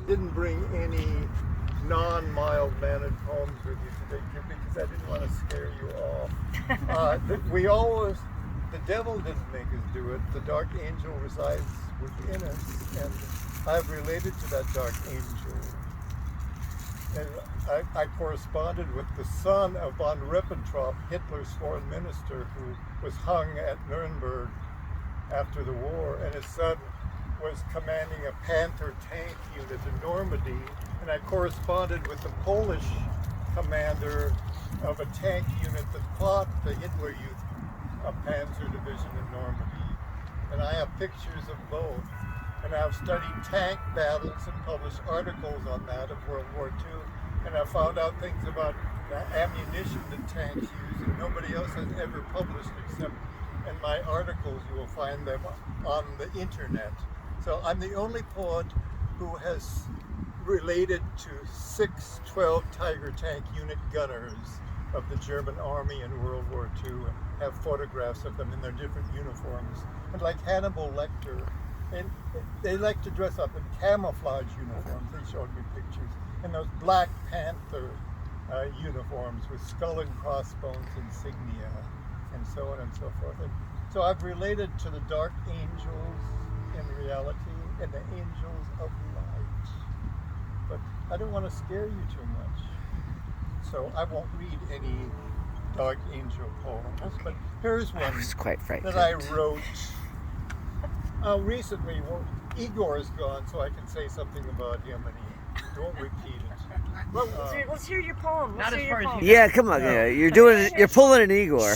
didn't bring any non-mild-mannered poems with you today, Kim, because I didn't want to scare you off. The devil didn't make us do it. The dark angel resides within us, and I've related to that dark angel. And I corresponded with the son of von Ribbentrop, Hitler's foreign minister, who was hung at Nuremberg after the war, and his son was commanding a Panther tank unit in Normandy, and I corresponded with the Polish commander of a tank unit that fought the Hitler Youth Panzer Division in Normandy. And I have pictures of both. And I've studied tank battles and published articles on that of World War II. And I found out things about the ammunition that tanks use that nobody else has ever published except in my articles. You will find them on the internet. So I'm the only poet who has related to 6 12 Tiger tank unit gunners of the German army in World War II and have photographs of them in their different uniforms. And like Hannibal Lecter, and they like to dress up in camouflage uniforms. They showed me pictures. And those Black Panther uniforms with skull and crossbones insignia and so on and so forth. And so I've related to the dark angels in reality and the angels of light. But I don't want to scare you too much. So I won't read any dark angel poems. Okay. But here's one that I wrote recently. Well, Igor's gone, so I can say something about him, and he don't repeat it. Well, let's hear your poem. Yeah, come on. Yeah, you're pulling an Igor.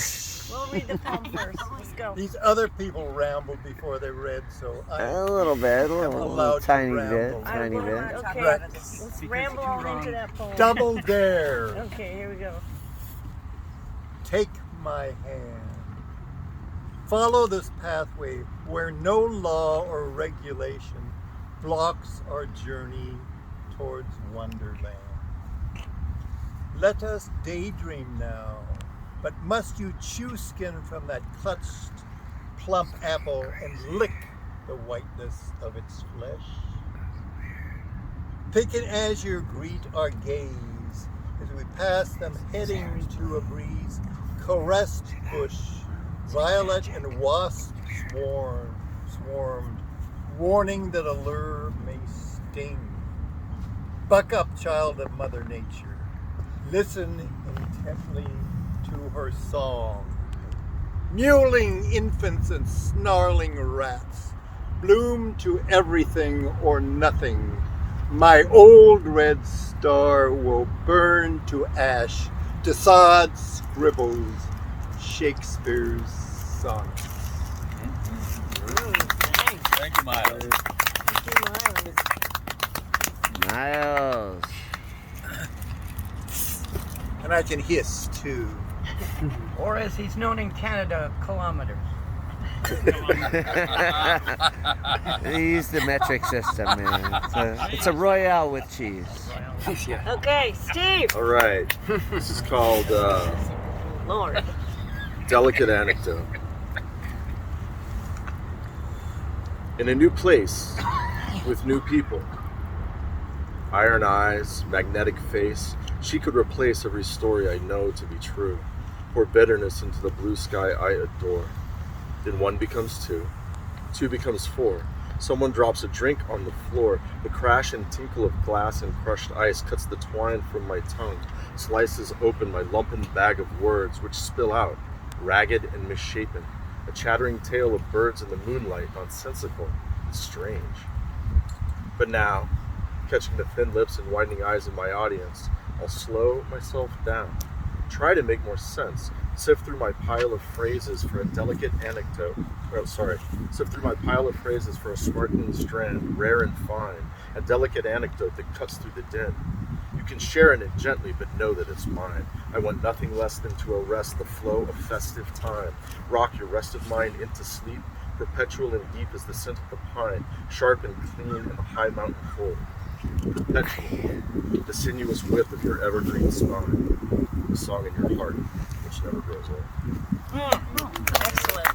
We'll read the poem first. Let's go. These other people rambled before they read, so a little bit, a little tiny bit. Okay, let's ramble on into that poem. Double Dare. Okay, here we go. Take my hand. Follow this pathway where no law or regulation blocks our journey towards Wonderland. Let us daydream now, but must you chew skin from that clutched, plump apple and lick the whiteness of its flesh? Pick an azure greet our gaze as we pass them heading to a breeze, caressed bush, violet and wasp swarmed, warning that a lure may sting. Buck up, child of Mother Nature. Listen intently to her song. Mewling infants and snarling rats bloom to everything or nothing. My old red star will burn to ash. Desaad scribbles Shakespeare's sonnets. Thank you, Miles. Miles. And I can hiss too. Or as he's known in Canada, kilometers. They use the metric system, man. It's a Royale with cheese. Yeah. Okay, Steve. All right. This is called Lord. Delicate Anecdote. In a new place with new people, iron eyes, magnetic face, she could replace every story I know to be true. Pour bitterness into the blue sky I adore. Then 1 becomes 2, 2 becomes 4. Someone drops a drink on the floor. The crash and tinkle of glass and crushed ice cuts the twine from my tongue, slices open my lumpen bag of words which spill out, ragged and misshapen. A chattering tale of birds in the moonlight, nonsensical and strange. But now, catching the thin lips and widening eyes of my audience, I'll slow myself down, try to make more sense, sift through my pile of phrases for a delicate anecdote. Sift through my pile of phrases for a sparkling strand, rare and fine, a delicate anecdote that cuts through the din. You can share in it gently, but know that it's mine. I want nothing less than to arrest the flow of festive time, rock your restive mind into sleep, perpetual and deep as the scent of the pine, sharp and clean in the high mountain cold. Perpetual, the sinuous width of your evergreen spine, the song in your heart, which never grows old. Excellent.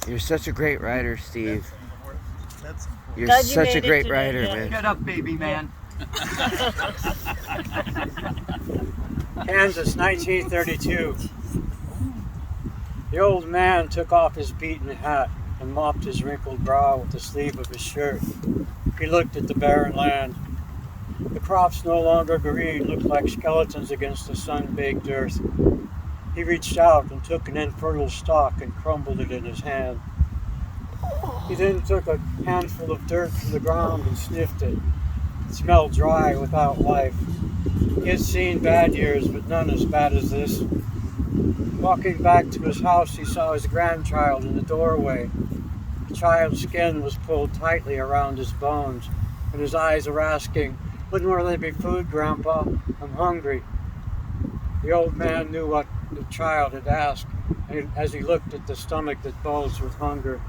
You're such a great writer, Steve. That's important. You're Glad you such a made it great today, writer, yeah. man. Get up, baby man. Kansas, 1932. The old man took off his beaten hat and mopped his wrinkled brow with the sleeve of his shirt. He looked at the barren land. The crops, no longer green, looked like skeletons against the sun-baked earth. He reached out and took an infertile stalk and crumbled it in his hand. He then took a handful of dirt from the ground and sniffed it. It smelled dry, without life. He had seen bad years, but none as bad as this. Walking back to his house, he saw his grandchild in the doorway. The child's skin was pulled tightly around his bones, and his eyes were asking, "When will there be food, Grandpa? I'm hungry." The old man knew what the child had asked, and as he looked at the stomach that bulged with hunger,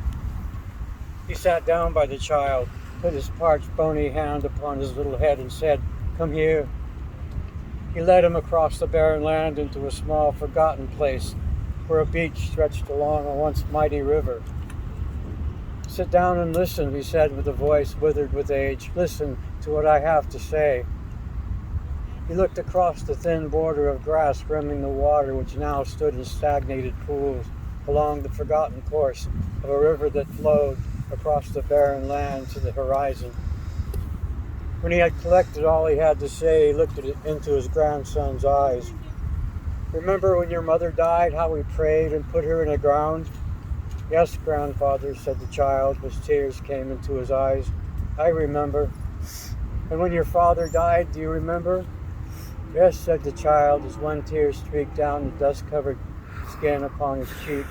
he sat down by the child, put his parched, bony hand upon his little head, and said, "Come here." He led him across the barren land into a small, forgotten place where a beach stretched along a once mighty river. "Sit down and listen," he said with a voice withered with age. "Listen to what I have to say." He looked across the thin border of grass rimming the water, which now stood in stagnated pools along the forgotten course of a river that flowed across the barren land to the horizon. When he had collected all he had to say, he looked into his grandson's eyes. "Remember when your mother died, how we prayed and put her in the ground?" "Yes, grandfather," said the child, as tears came into his eyes. "I remember." "And when your father died, do you remember?" "Yes," said the child, as one tear streaked down the dust-covered skin upon his cheek.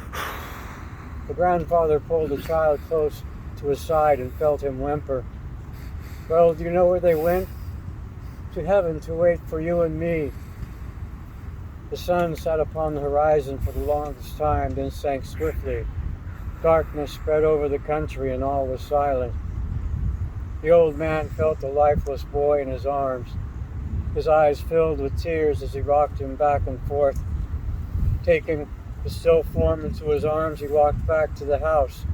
The grandfather pulled the child close to his side and felt him whimper. "Well, do you know where they went?" "To heaven to wait for you and me." The sun sat upon the horizon for the longest time, then sank swiftly. Darkness spread over the country and all was silent. The old man felt the lifeless boy in his arms. His eyes filled with tears as he rocked him back and forth. Taking the still form into his arms, he walked back to the house.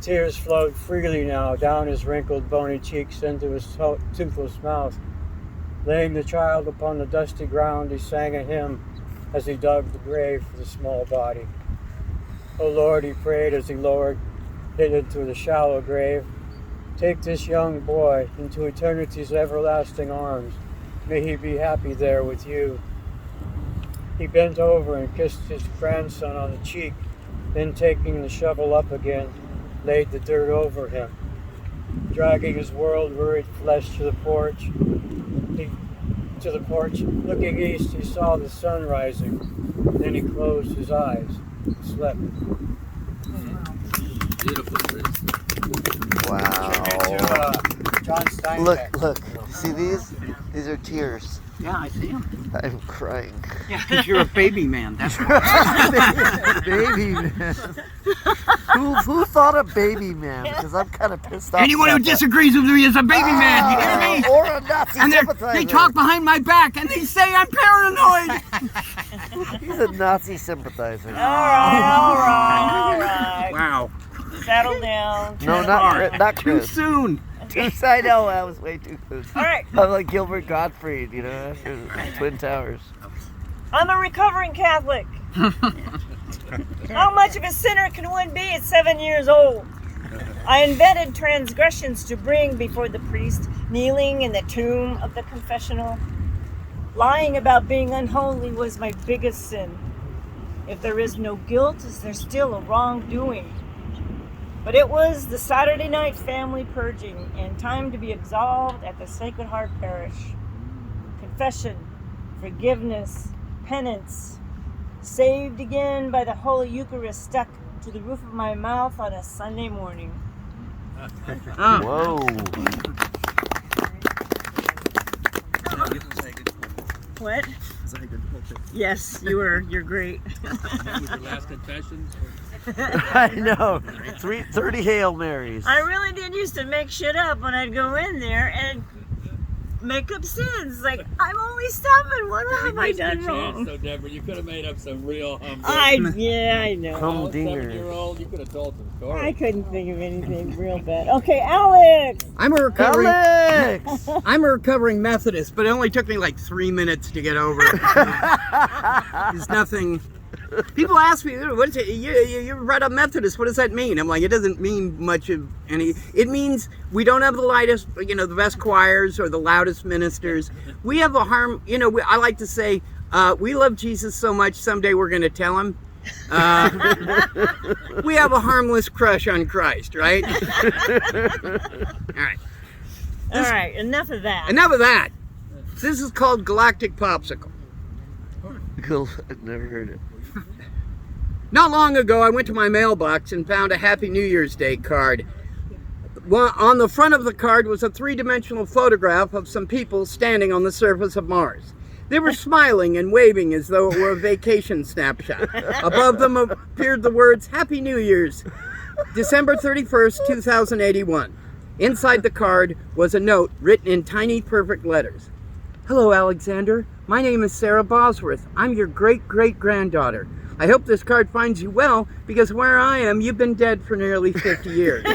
Tears flowed freely now down his wrinkled, bony cheeks into his toothless mouth. Laying the child upon the dusty ground, he sang a hymn as he dug the grave for the small body. "O Lord," he prayed as he lowered it into the shallow grave, "take this young boy into eternity's everlasting arms. May he be happy there with you." He bent over and kissed his grandson on the cheek, then taking the shovel up again, laid the dirt over him. Dragging his world-wearied flesh to the porch, looking east, he saw the sun rising. Then he closed his eyes and slept. Beautiful, Chris. Wow. John Steinbeck. Look. See these? These are tears. Yeah, I see him. I'm crying. Yeah, because you're a baby man. That's why. Baby man. Who thought of baby man? Because I'm kind of pissed off. Anyone who about that. disagrees with me is a baby man. You hear me? Or a Nazi And sympathizer. they talk behind my back and they say I'm paranoid. He's a Nazi sympathizer. All right. Wow. Settle down. No, not Too Chris. soon. I know, I was way too soon. All right. I'm like Gilbert Gottfried, you know, after Twin Towers. I'm a recovering Catholic. How much of a sinner can one be at 7 years old? I invented transgressions to bring before the priest, kneeling in the tomb of the confessional. Lying about being unholy was my biggest sin. If there is no guilt, is there still a wrongdoing? But it was the Saturday night family purging and time to be absolved at the Sacred Heart Parish. Confession, forgiveness, penance, saved again by the Holy Eucharist stuck to the roof of my mouth on a Sunday morning. Whoa. What? Is that a good pulpit? Yes, you're great. That was your last confession? I know. 30 Hail Marys. I really did used to make shit up when I'd go in there, and make up sins. Like, I'm only 7. What have I done wrong? So, Deborah, you could have made up some real humdinger. I know. Humdinger. 7-year-old, you could have told some stories. I couldn't think of anything real bad. Okay, Alex. I'm a recovering. Alex! I'm a recovering Methodist, but it only took me like 3 minutes to get over it. There's nothing. People ask me, "What is it? You brought up Methodist. What does that mean?" I'm like, it doesn't mean much of any. It means we don't have the lightest, the best choirs or the loudest ministers. We have a I like to say, we love Jesus so much. Someday we're going to tell him. We have a harmless crush on Christ, right? All right. Enough of that. Enough of that. This is called Galactic Popsicle. Cool. I've never heard it. Not long ago, I went to my mailbox and found a Happy New Year's Day card. On the front of the card was a 3-dimensional photograph of some people standing on the surface of Mars. They were smiling and waving as though it were a vacation snapshot. Above them appeared the words, Happy New Year's, December 31st, 2081. Inside the card was a note written in tiny, perfect letters. Hello, Alexander. My name is Sarah Bosworth. I'm your great-great-granddaughter. I hope this card finds you well, because where I am, you've been dead for nearly 50 years.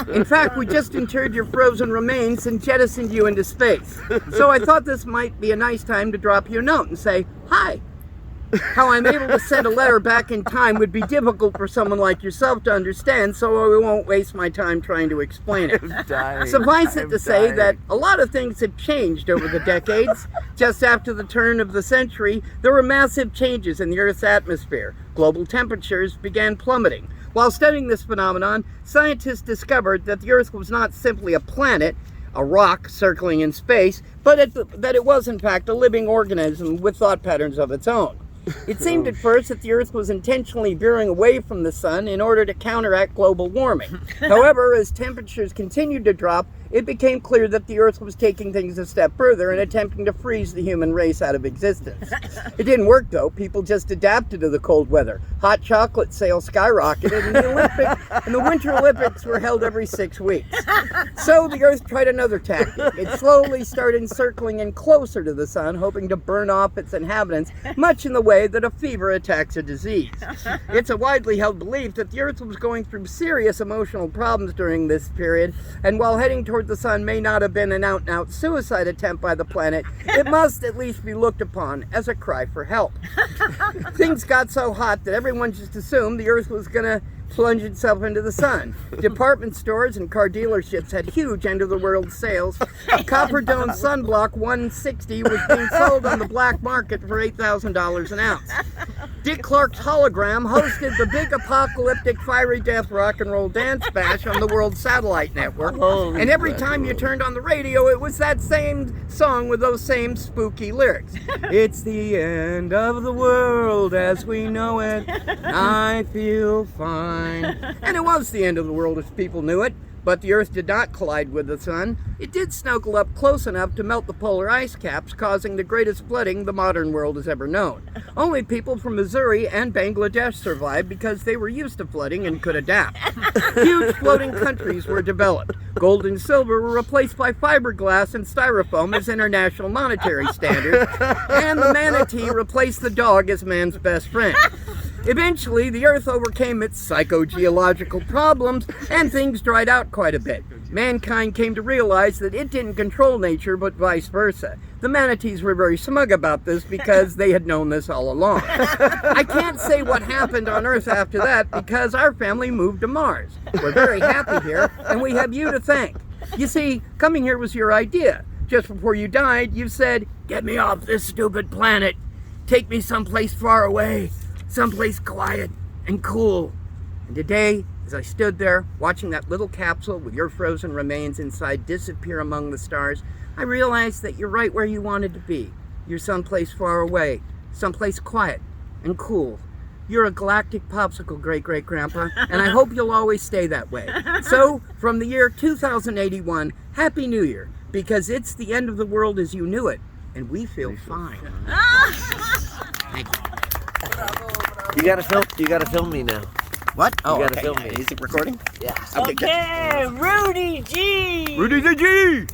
In fact, we just interred your frozen remains and jettisoned you into space. So I thought this might be a nice time to drop you a note and say, hi. How I'm able to send a letter back in time would be difficult for someone like yourself to understand, so I won't waste my time trying to explain it. Suffice it to say that a lot of things have changed over the decades. Just after the turn of the century, there were massive changes in the Earth's atmosphere. Global temperatures began plummeting. While studying this phenomenon, scientists discovered that the Earth was not simply a planet, a rock circling in space, but that it was in fact a living organism with thought patterns of its own. It seemed at first that the Earth was intentionally veering away from the sun in order to counteract global warming. However, as temperatures continued to drop, it became clear that the Earth was taking things a step further and attempting to freeze the human race out of existence. It didn't work, though. People just adapted to the cold weather. Hot chocolate sales skyrocketed, and the Winter Olympics were held every 6 weeks. So the Earth tried another tactic. It slowly started circling in closer to the sun, hoping to burn off its inhabitants, much in the way that a fever attacks a disease. It's a widely held belief that the Earth was going through serious emotional problems during this period, and while heading toward the sun may not have been an out-and-out suicide attempt by the planet, it must at least be looked upon as a cry for help. Things got so hot that everyone just assumed the Earth was going to plunge itself into the sun. Department stores and car dealerships had huge end-of-the-world sales. Copper Dome Sunblock 160 was being sold on the black market for $8,000 an ounce. Dick Clark's hologram hosted the big apocalyptic fiery death rock and roll dance bash on the World Satellite Network. And every time you turned on the radio, it was that same song with those same spooky lyrics. It's the end of the world as we know it. I feel fine. And it was the end of the world as people knew it, but the Earth did not collide with the sun. It did snuggle up close enough to melt the polar ice caps, causing the greatest flooding the modern world has ever known. Only people from Missouri and Bangladesh survived because they were used to flooding and could adapt. Huge floating countries were developed. Gold and silver were replaced by fiberglass and styrofoam as international monetary standards, and the manatee replaced the dog as man's best friend. Eventually, the Earth overcame its psychogeological problems, and things dried out quite a bit. Mankind came to realize that it didn't control nature, but vice versa. The manatees were very smug about this because they had known this all along. I can't say what happened on Earth after that because our family moved to Mars. We're very happy here, and we have you to thank. You see, coming here was your idea. Just before you died, you said, "Get me off this stupid planet. Take me someplace far away. Someplace quiet and cool." And today, as I stood there watching that little capsule with your frozen remains inside disappear among the stars, I realized that you're right where you wanted to be. You're someplace far away, someplace quiet and cool. You're a galactic popsicle, great-great-grandpa, and I hope you'll always stay that way. So, from the year 2081, Happy New Year, because it's the end of the world as you knew it, and we feel fine. Thank you. You gotta film me now. What? Oh, you gotta okay. film me. Is it recording? Yeah. Okay, Rudy G. Rudy the G!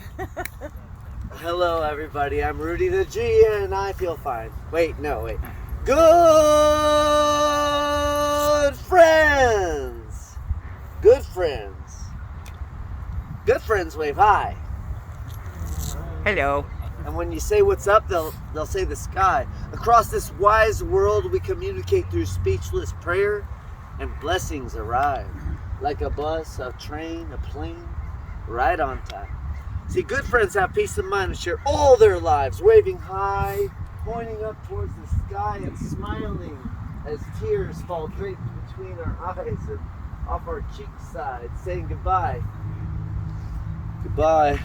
Hello, everybody. I'm Rudy the G, and I feel fine. Wait. Good friends. Good friends. Good friends wave hi. Hello. And when you say what's up, they'll say the sky. Across this wise world, we communicate through speechless prayer, and blessings arrive. Like a bus, a train, a plane, right on time. See, good friends have peace of mind and share all their lives, waving high, pointing up towards the sky and smiling as tears fall draped between our eyes and off our cheek sides, saying goodbye. Goodbye.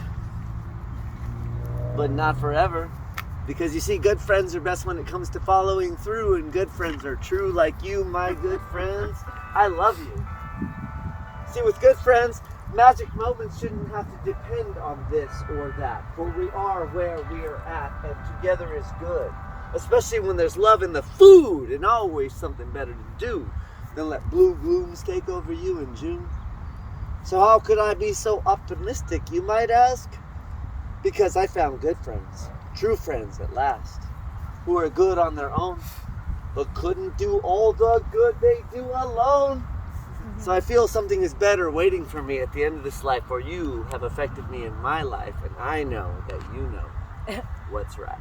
But not forever. Because you see, good friends are best when it comes to following through, and good friends are true like you, my good friends. I love you. See, with good friends, magic moments shouldn't have to depend on this or that, for we are where we are at, and together is good. Especially when there's love in the food, and always something better to do than let blue blooms take over you in June. So how could I be so optimistic, you might ask? Because I found good friends, true friends at last, who are good on their own, but couldn't do all the good they do alone. So I feel something is better waiting for me at the end of this life, for you have affected me in my life, and I know that you know what's right.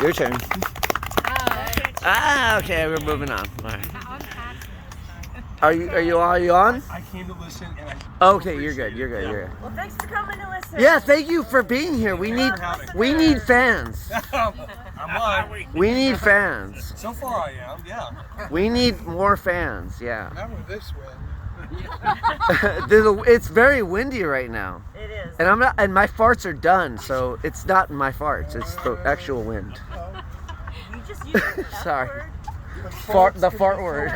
Your turn. Okay, we're moving on. All right. Are you on? I came to listen and I Okay, you're good. Well, thanks for coming to listen. Yeah, thank you for being here. We need fans. I'm on. We need fans. So far I am, yeah. We need more fans. Yeah. Not with this wind. It's very windy right now, It is. and and my farts are done, so it's not my farts. It's the actual wind. You just used the F Sorry. word. The fart word.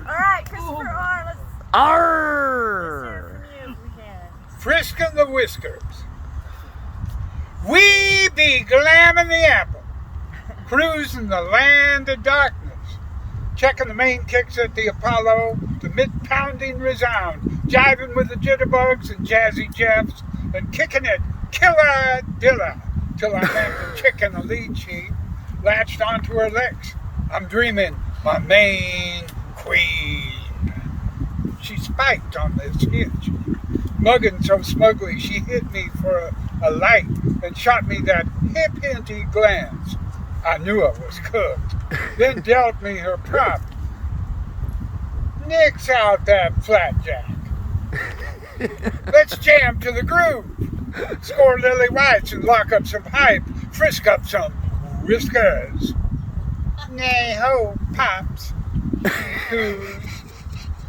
All right, Christopher R. Let's Arr! hear from you if we can. Frisking the whiskers. We be glamming the apple, cruising the land of darkness, checking the main kicks at the Apollo, the mid-pounding resound, jiving with the jitterbugs and jazzy jeffs, and kicking it killer dilla till I land the chick in the lead sheet, latched onto her legs. I'm dreaming my main queen. She spiked on this hitch, mugging so smugly she hit me for a light and shot me that hip-hinty glance. I knew I was cooked. Then dealt me her prop. Nix out that flapjack. Let's jam to the groove. Score lily whites and lock up some hype. Frisk up some whiskers. Nay ho, pops. Who's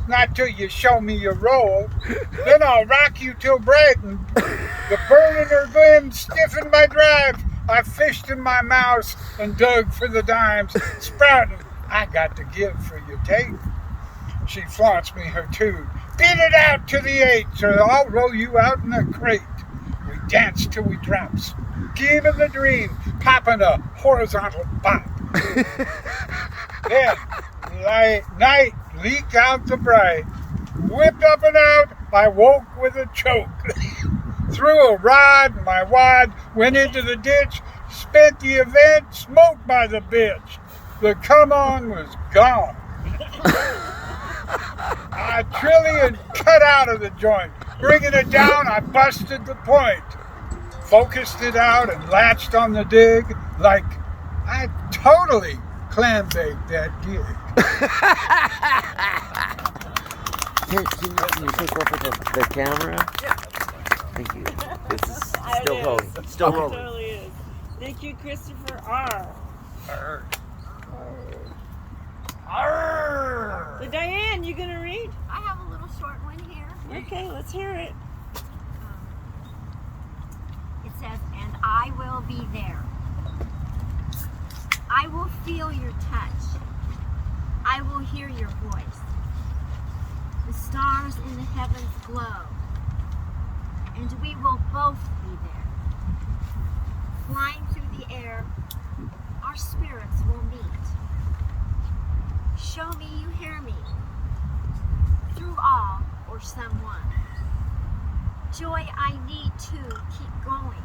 not till you show me your roll. Then I'll rock you till Brighton. The burning her glim stiffened my drive. I fished in my mouse and dug for the dimes. Sprouting, I got to give for your take. She flaunts me her tune. Beat it out to the 8, or I'll roll you out in a crate. We dance till we drops. Giving the dream, popping a horizontal bop. Then, night leak out the bright. Whipped up and out, I woke with a choke. Threw a rod, my wad went into the ditch. Spent the event, smoked by the bitch. The come on was gone. A trillion cut out of the joint. Bringing it down, I busted the point. Focused it out and latched on the dig like I totally clam baked that gig. Can you take over the camera? Yeah. Thank you. This is It still is. rolling. Still It rolling. totally is. Thank you, Christopher R. So Diane, you gonna read? I have a little short one here. Okay, let's hear it. It says, and I will be there. I will feel your touch. I will hear your voice. The stars in the heavens glow. And we will both be there. Flying through the air, our spirits will meet. Show me you hear me. Through all or someone. joy I need to keep going.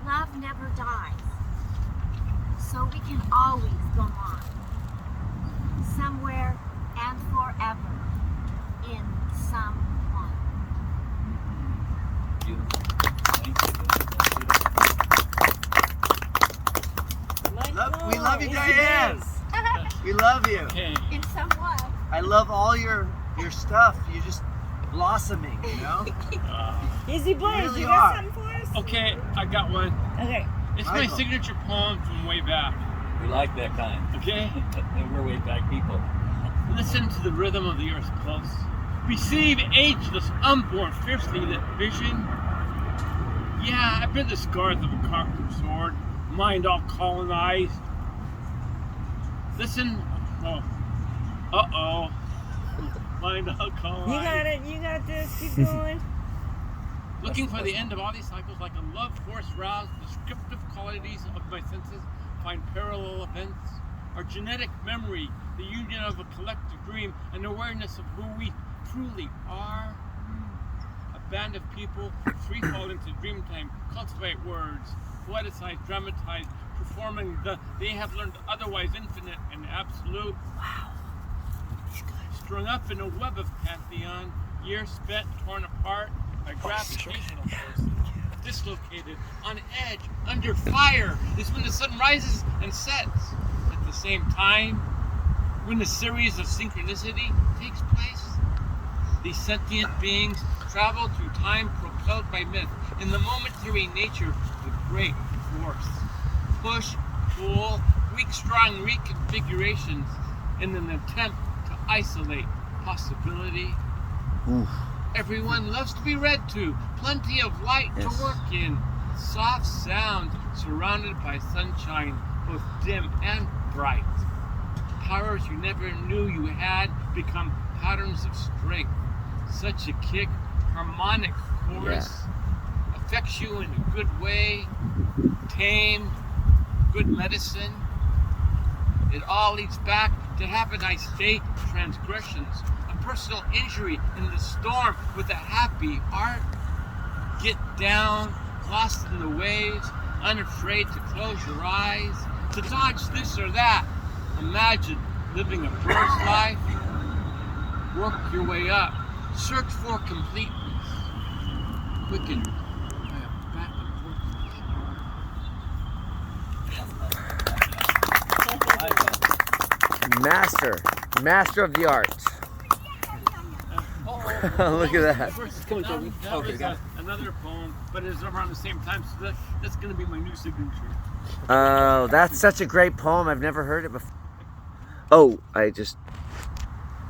Love never dies, so we can always go on. Somewhere and forever in someone. Beautiful. Thank you. We love you, Diane. We love you. Okay. In someone. I love all your stuff. You're just blossoming, you know? Easy Blaze, really you got are. something for us? Okay, I got one. Okay. It's my Michael. signature poem from way back. We like that kind. Okay? And we're way back people. Listen to the rhythm of the earth's pulse. Receive ageless, unborn, fiercely lit vision. Yeah, I bear the scars of a conquered sword, mind all colonized. Listen, mind all colonized. You got it. You got this. Keep going. Looking for the end of all these cycles like a love force roused, descriptive qualities of my senses find parallel events. Our genetic memory, the union of a collective dream, an awareness of who we truly are. A band of people free fall into dream time, cultivate words, poeticize, dramatize, performing they have learned otherwise infinite and absolute. Wow. Strung up in a web of pantheon, years spent torn apart by gravitational forces, dislocated, on edge, under fire is when the sun rises and sets. At the same time, when a series of synchronicity takes place, these sentient beings travel through time propelled by myth in the momentary nature of great force. Push, pull, weak, strong reconfigurations in an attempt to isolate possibility. Oof. Everyone loves to be read to, plenty of light to work in, soft sounds surrounded by sunshine, both dim and bright. Powers you never knew you had become patterns of strength. Such a kick, harmonic chorus, affects you in a good way, tame, good medicine. It all leads back to have a nice day, transgressions, a personal injury in the storm with a happy heart. Get down, lost in the waves, unafraid to close your eyes, to dodge this or that. Imagine living a bird's life. Work your way up. Search for completeness. Quicken by a back and Master of the art. Look at that. Another poem, but it's around the same time, so that's going to be my new signature. Oh, that's such a great poem. I've never heard it before. Oh,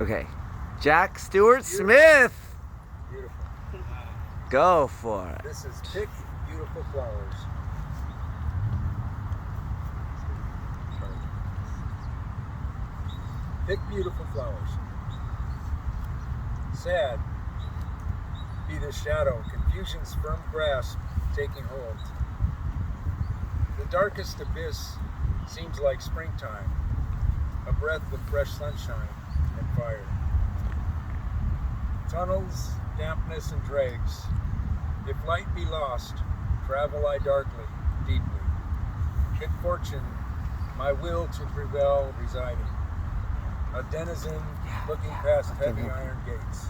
okay. Jack Stewart Smith. Beautiful. Go for it. This is Pick Beautiful Flowers. Pick beautiful flowers. Sad be the shadow, confusion's firm grasp taking hold. The darkest abyss seems like springtime, a breath of fresh sunshine and fire. Tunnels, dampness, and dregs. If light be lost, travel I darkly, deeply. Good fortune, my will to prevail residing. A denizen looking past heavy iron gates.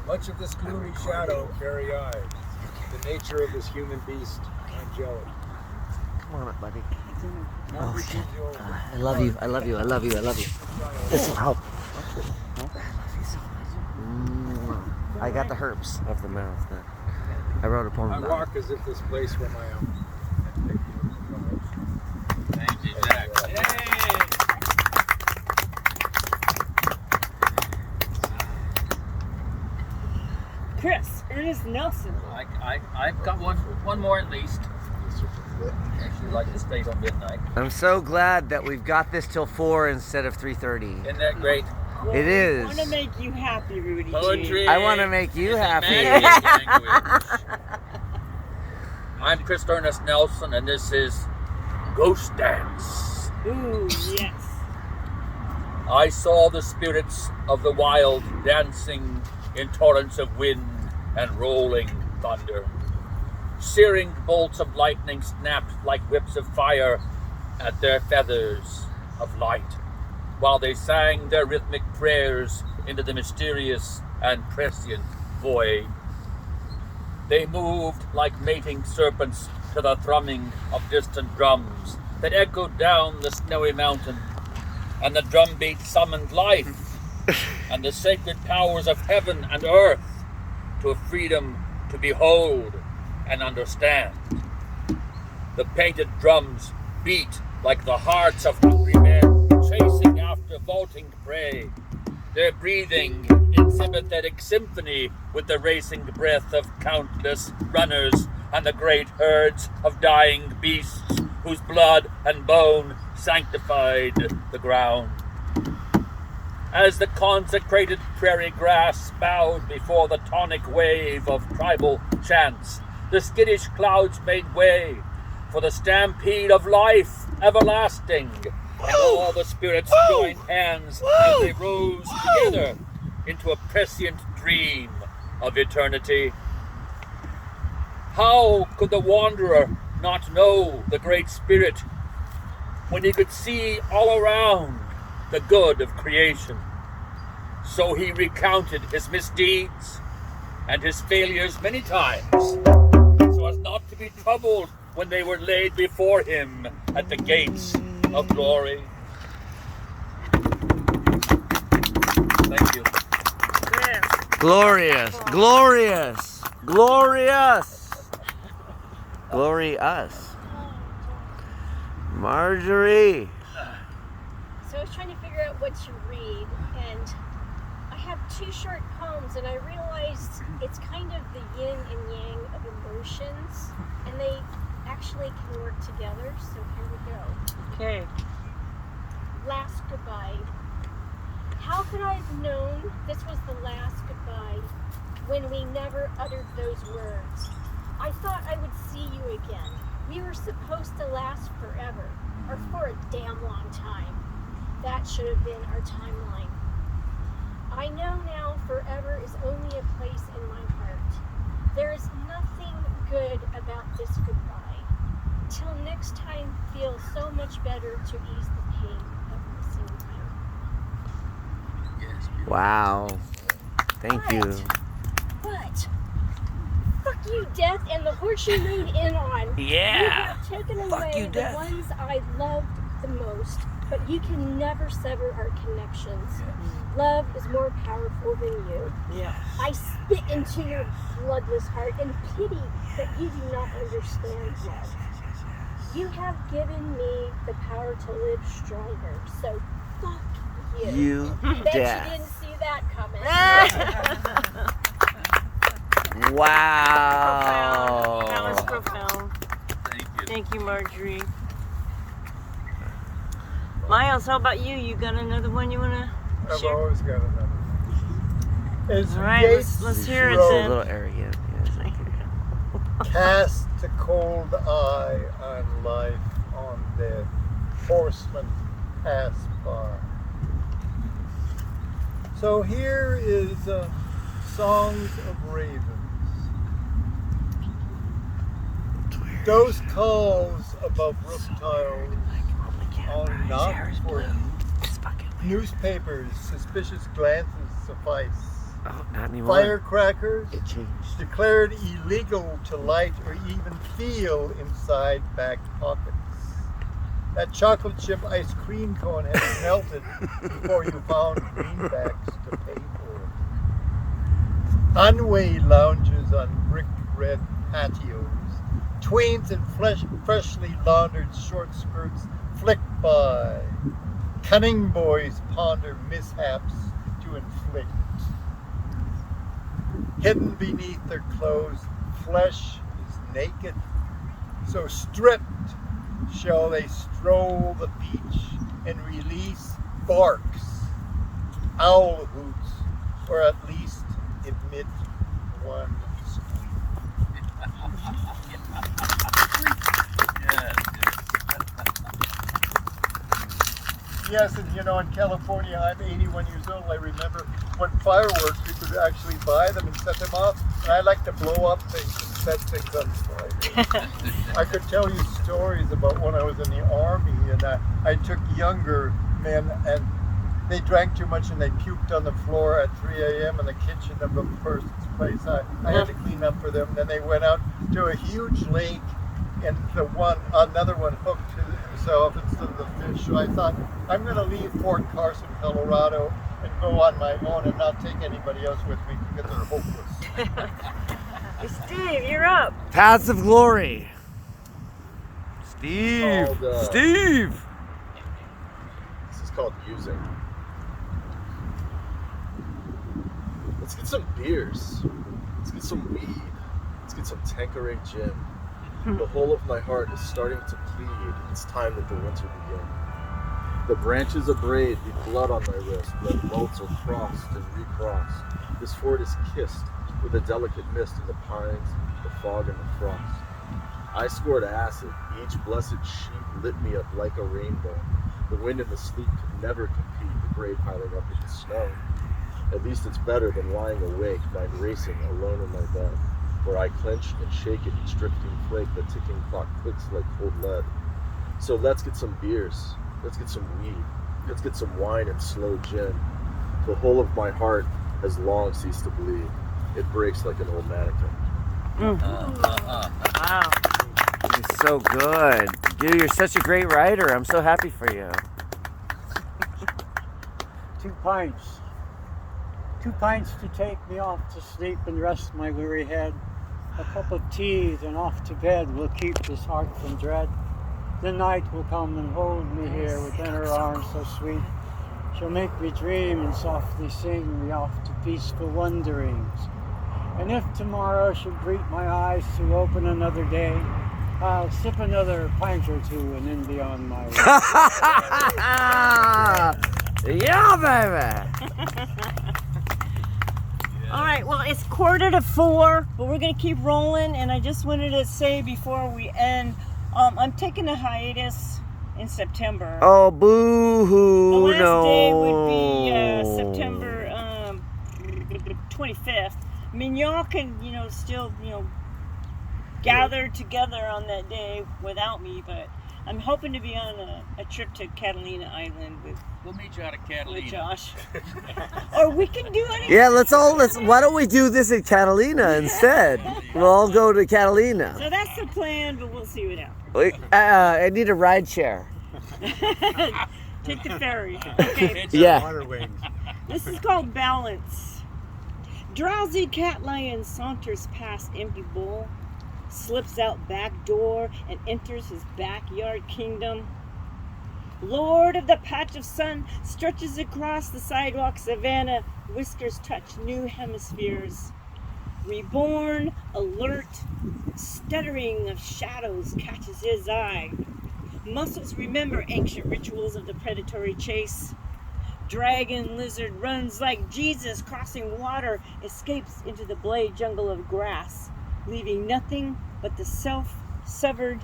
Much of this gloomy shadow carry I, the nature of this human beast, angelic. Come on up, buddy. Oh, shit. I love you. I love you. I love you. I love you. This will help. I love you so much. I got the herpes of the mouth. I wrote a poem I about walk as if this place were my own. Thank you, Jack. Chris, Ernest Nelson. I've got one more at least. Actually, like to stay till midnight. I'm so glad that we've got this till 4 instead of 3:30. Isn't that great? Well, It is. I want to make you happy, Rudy. Poetry. I want to make you is a happy. magic language. I'm Chris Ernest Nelson, and this is Ghost Dance. Ooh, yes. I saw the spirits of the wild dancing in torrents of wind and rolling thunder. Searing bolts of lightning snapped like whips of fire at their feathers of light, while they sang their rhythmic prayers into the mysterious and prescient void. They moved like mating serpents to the thrumming of distant drums that echoed down the snowy mountain, and the drumbeat summoned life and the sacred powers of heaven and earth to a freedom to behold and understand. The painted drums beat like the hearts of hungry men chasing after vaulting prey, their breathing in sympathetic symphony with the racing breath of countless runners and the great herds of dying beasts whose blood and bone sanctified the ground. As the consecrated prairie grass bowed before the tonic wave of tribal chants, the skittish clouds made way for the stampede of life everlasting, and all the spirits joined hands as they rose together into a prescient dream of eternity. How could the wanderer not know the Great Spirit when he could see all around the good of creation? So he recounted his misdeeds and his failures many times, so as not to be troubled when they were laid before him at the gates of glory. Thank you. Glorious, glorious, glorious, glorious. Marjorie. So I was trying to figure out what to read, and I have two short poems, and I realized it's kind of the yin and yang of emotions, and they actually can work together, so here we go. Okay. Last goodbye. How could I have known this was the last goodbye when we never uttered those words? I thought I would see you again. We were supposed to last forever, or for a damn long time. That should have been our timeline. I know now forever is only a place in my heart. There is nothing good about this goodbye. Till next time feels so much better to ease the pain of missing you. Wow. Thank you. But fuck you, death, and the horse you rode in on. Yeah. You have taken Fuck away you, the death. ones I loved the most, but you can never sever our connections. Love is more powerful than you. Yes. I spit into your bloodless heart and pity that you do not understand yet. You have given me the power to live stronger, so fuck you. You Bet death. you didn't see that coming. Wow. That was profound. Thank you, Marjorie. Miles, how about you? You got another one you want to I've share? always got another. As All right, Yeats let's hear it She's a then. little arrogant. Yes. cast a cold eye on life, on death, horsemen pass by. So here is Songs of Ravens. Those calls above roof tiles are not for you. Newspapers, suspicious glances suffice. Oh, not anymore. Firecrackers It changed. declared illegal to light or even feel inside back pockets. That chocolate chip ice cream cone has melted before you found greenbacks to pay for. Unway lounges on brick red patios. Tweens and freshly laundered short skirts flick by. Cunning boys ponder mishaps to inflict. Hidden beneath their clothes, flesh is naked. So stripped shall they stroll the beach and release barks, owl hoots, or at least emit one squeak. Yes, and you know, in California, I'm 81 years old. I remember when fireworks, we could actually buy them and set them off. And I like to blow up things and set things on fire. I could tell you stories about when I was in the army, and I took younger men, and they drank too much and they puked on the floor at 3 a.m. in the kitchen of a person's place. I had to clean up for them. And then they went out to a huge lake, and another one hooked himself instead of the fish. So I thought, I'm going to leave Fort Carson, Colorado, and go on my own and not take anybody else with me because they're hopeless. Steve, you're up. Paths of Glory. Steve. Called, Steve. This is called using. Let's get some beers. Let's get some weed. Let's get some Tanqueray gin. The whole of my heart is starting to plead. It's time that the winter begin. The branches of braid leave blood on my wrist. Red welts are crossed and recrossed. This fort is kissed with a delicate mist in the pines, the fog, and the frost. I scored acid. Each blessed sheet lit me up like a rainbow. The wind and the sleet could never compete. The gray piling up with the snow. At least it's better than lying awake, mind racing alone in my bed, where I clench and shake at each drifting flake. The ticking clock clicks like cold lead. So let's get some beers. Let's get some weed. Let's get some wine and slow gin. The whole of my heart has long ceased to bleed. It breaks like an old mannequin. Wow. You're so good. Dude, you're such a great writer. I'm so happy for you. 2 pints. 2 pints to take me off to sleep and rest my weary head. A cup of tea, then off to bed will keep this heart from dread. The night will come and hold me here within her arms so sweet. She'll make me dream and softly sing me off to peaceful wanderings. And if tomorrow should greet my eyes to open another day, I'll sip another pint or two and then be on my way. Yeah, baby. All right, well, it's 3:45, but we're going to keep rolling. And I just wanted to say before we end, I'm taking a hiatus in September. Oh, boo-hoo, The last day would be September 25th. I mean, y'all can, still, gather together on that day without me, but I'm hoping to be on a trip to Catalina Island with We'll meet you out of Catalina. Josh. Or we can do anything. Yeah, why don't we do this in Catalina instead? We'll all go to Catalina. So that's the plan, but we'll see what happens. I need a ride share. Take the ferry. Okay. Yeah. Water wings. This is called Balance. Drowsy cat lion saunters past empty bowl, slips out back door and enters his backyard kingdom. Lord of the patch of sun stretches across the sidewalk savannah, whiskers touch new hemispheres. Reborn, alert, stuttering of shadows catches his eye. Muscles remember ancient rituals of the predatory chase. Dragon lizard runs like Jesus crossing water, escapes into the blade jungle of grass, leaving nothing but the self-severed,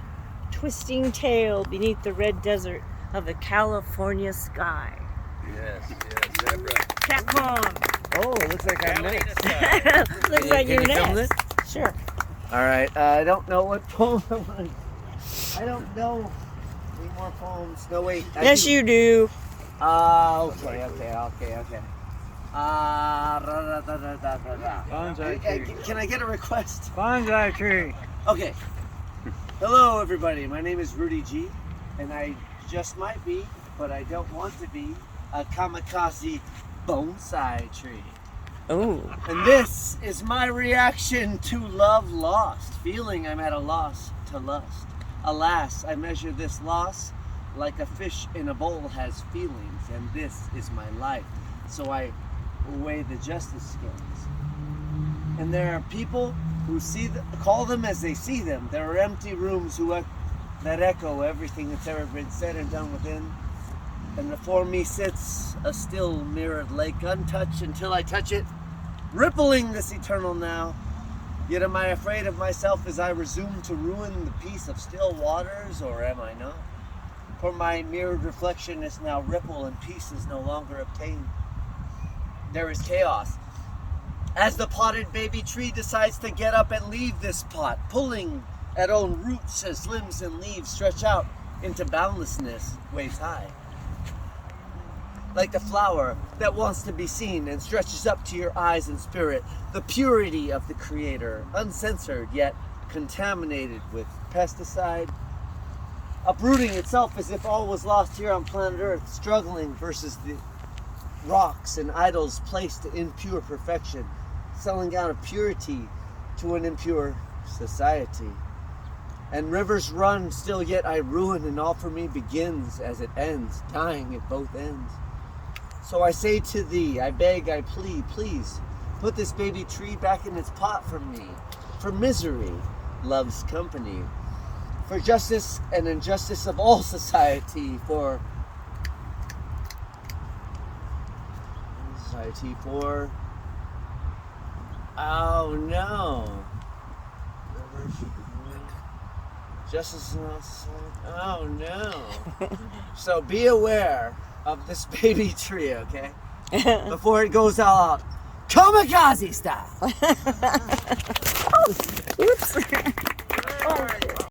twisting tail beneath the red desert of the California sky. Yes, Deborah. Cat poem. Oh, looks like I'm next. Looks like you're Can you film next. this? Sure. All right. I don't know what poem I want. I don't know any more poems. No, wait. Yes, you do. Okay. Bonsai tree. Can I get a request? Bonsai tree. Okay. Hello, everybody. My name is Rudy G, and I just might be, but I don't want to be, a kamikaze bonsai tree. Oh. And this is my reaction to love lost, feeling I'm at a loss to lust. Alas, I measure this loss like a fish in a bowl has feelings, and this is my life. So I weigh the justice scales. And there are people who call them as they see them. There are empty rooms that echo everything that's ever been said and done within. And before me sits a still mirrored lake, untouched until I touch it, rippling this eternal now. Yet am I afraid of myself as I resume to ruin the peace of still waters, or am I not? For my mirrored reflection is now ripple and peace is no longer obtained. There is chaos. As the potted baby tree decides to get up and leave this pot, pulling at own roots as limbs and leaves stretch out into boundlessness, waist high. Like the flower that wants to be seen and stretches up to your eyes and spirit, the purity of the Creator, uncensored yet contaminated with pesticide, uprooting itself as if all was lost here on planet Earth, struggling versus the rocks and idols placed in pure perfection, selling out of purity to an impure society. And rivers run, still yet I ruin, and all for me begins as it ends, dying at both ends. So I say to thee, I beg, I plead, please, put this baby tree back in its pot for me, for misery loves company, for justice and injustice of all society, for oh no, justice and all society, oh no. So be aware of this baby tree, okay? Before it goes all out kamikaze style.